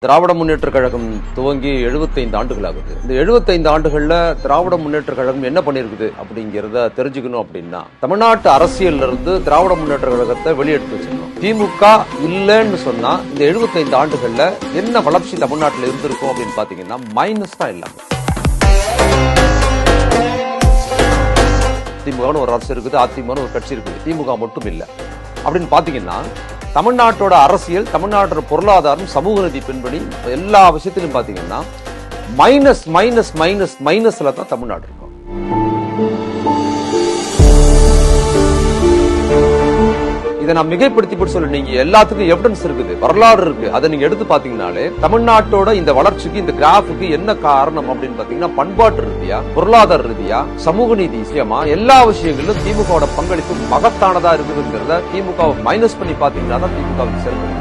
திராவிட முன்னேற்ற கழகம் துவங்கி 75 ஆண்டுகள் ஆகுது. இந்த 75 ஆண்டுகள்ல திராவிட முன்னேற்ற கழகம் என்ன பண்ணிருக்குது அப்படிங்கறத தெரிஞ்சுக்கணும் அப்படின்னா தமிழ்நாட்டு அரசியல்ல இருந்து திராவிட முன்னேற்ற கழகத்தை வெளியெடுத்து வச்சிருக்கணும். திமுக இல்லன்னு சொன்னா இந்த 75 ஆண்டுகள்ல என்ன வளர்ச்சி தமிழ்நாட்டில் இருந்திருக்கும் அப்படின்னு பாத்தீங்கன்னா மைனஸ் தான் இல்லாம. திமுக ஒரு அரசு இருக்குது, அதிமுக ஒரு கட்சி இருக்குது, திமுக மட்டும் இல்ல அப்படின்னு பாத்தீங்கன்னா தமிழ்நாட்டோட அரசியல், தமிழ்நாட்டோட பொருளாதாரம், சமூக நீதி பின்பற்றி எல்லா விஷயத்திலும் பாத்தீங்கன்னா மைனஸ் மைனஸ் மைனஸ் மைனஸ்ல தான் தமிழ்நாடு இருக்கும். இதை நான் மிகைப்படுத்தி போட்டு சொல்ல, நீங்க எல்லாத்துக்கும் எவிடன்ஸ் இருக்குது, வரலாறு இருக்கு. அதை நீங்க எடுத்து பாத்தீங்கன்னாலே தமிழ்நாட்டோட இந்த வளர்ச்சிக்கு, இந்த கிராஃபுக்கு என்ன காரணம் அப்படின்னு பாத்தீங்கன்னா பண்பாட்டு ரீதியா, பொருளாதார ரீதியா, சமூக நீதி விஷயமா எல்லா விஷயங்களிலும் திமுக பங்களிப்பு மகத்தானதா இருக்குதுங்கிறத திமுக மைனஸ் பண்ணி பாத்தீங்கன்னா தான் திமுக சிறப்பு.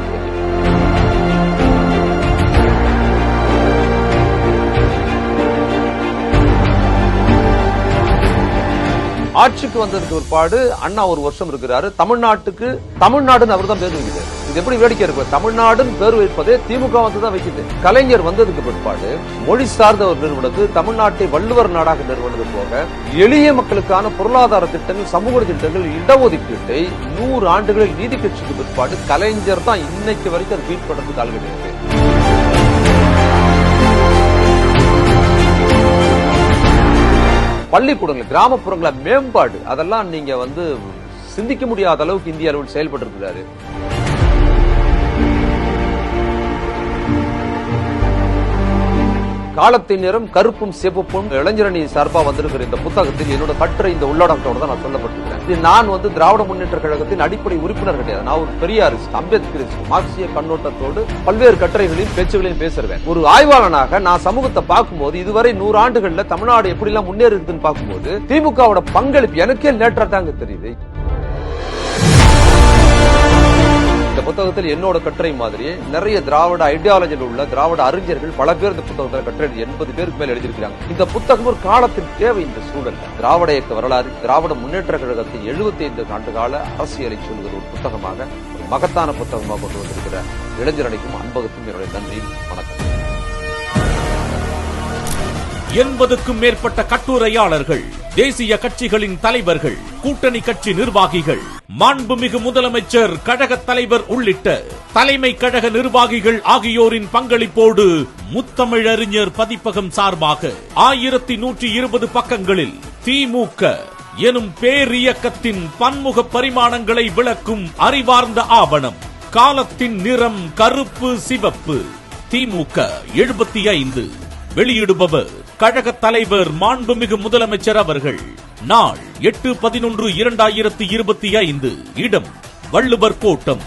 ஆட்சிக்கு வந்ததுக்கு பிற்பாடு அண்ணா ஒரு வருஷம் இருக்கிறாரு. தமிழ்நாட்டுக்கு தமிழ்நாடுன்னு அவர் தான் பேர் வைக்கிறார். இது எப்படி வேடிக்கை இருக்கு? தமிழ்நாடுன்னு பேர் வைப்பதே திமுக வந்துதான் வைக்குது. கலைஞர் வந்ததுக்கு பிற்பாடு மொழி சார்ந்த ஒரு நிறுவனத்து தமிழ்நாட்டை வள்ளுவர் நாடாக நிறுவனது போக எளிய மக்களுக்கான பொருளாதார திட்டங்கள், சமூக திட்டங்கள், இடஒதுக்கீட்டை 100 ஆண்டுகளில் நீதி கட்சிக்கு பிற்பாடு கலைஞர் தான் இன்னைக்கு வரைக்கும் அது பீட் பண்றதுக்கு ஆள் கிடையாது. பள்ளிக்கூடங்கள், கிராமப்புறங்கள மேம்பாடு, அதெல்லாம் நீங்க சிந்திக்க முடியாத அளவுக்கு இந்திய அளவில் செயல்பட்டு இருக்கிறாரு. காலத்தின் நேரம் கருப்பும் சிவப்பும் இளைஞரணி சார்பா வந்திருக்கிற இந்த புத்தகத்தில் என்னோட கட்டுரை இந்த உள்ளடக்கத்தோட தான் நான் சொல்லப்பட்டிருக்கிறேன். நான் திராவிட முன்னேற்ற கழகத்தின் அடிப்படை உறுப்பினர் கிடையாது. நான் ஒரு பெரியாரிஸ்ட், அம்பேத்கரிஸ்ட், மார்க்சிய கண்ணோட்டத்தோடு பல்வேறு கட்டுரைகளையும் பேச்சுகளையும் பேசுறேன். ஒரு ஆய்வாளனாக நான் சமூகத்தை பார்க்கும்போது இதுவரை 100 ஆண்டுகள்ல தமிழ்நாடு எப்படி எல்லாம் முன்னேறி இருக்குன்னு பார்க்கும்போது திமுகவோட பங்களிப்பு எனக்கே லேட்டரா தாங்க தெரியுது. இந்த புத்தகத்தில் என்னோட கட்டுரை மாதிரியே நிறைய திராவிட ஐடியாலஜியில் உள்ள திராவிட அறிஞர்கள் பல பேர் இந்த புத்தகத்தில் கட்டுரை 80 பேருக்கு மேல் எழுதியிருக்கிறாங்க. இந்த புத்தகம் ஒரு காலத்தின் தேவை. இந்த சூழல் திராவிட இயக்க வரலாறு, திராவிட முன்னேற்ற கழகத்தின் 75 ஆண்டு கால அரசியலை சொல்லுகிற ஒரு புத்தகமாக, ஒரு மகத்தான புத்தகமாக கொண்டு வந்திருக்கிற இளைஞரணிக்கும் அன்பகத்துக்கும் என்னுடைய நன்றி, வணக்கம். 80க்கும் மேற்பட்ட கட்டுரையாளர்கள், தேசிய கட்சிகளின் தலைவர்கள், கூட்டணி கட்சி நிர்வாகிகள், மாண்புமிகு முதலமைச்சர், கழக தலைவர் உள்ளிட்ட தலைமை கழக நிர்வாகிகள் ஆகியோரின் பங்களிப்போடு முத்தமிழறிஞர் பதிப்பகம் சார்பாக 1120 பக்கங்களில் திமுக எனும் பேரியக்கத்தின் பன்முக பரிமாணங்களை விளக்கும் அறிவார்ந்த ஆவணம். காலத்தின் நிறம் கருப்பு சிவப்பு. திமுக 75. வெளியிடுபவர் கழக தலைவர் மாண்புமிகு முதலமைச்சர் அவர்கள். நாள் 8/11/2025. இடம் வள்ளுவர் கோட்டம்.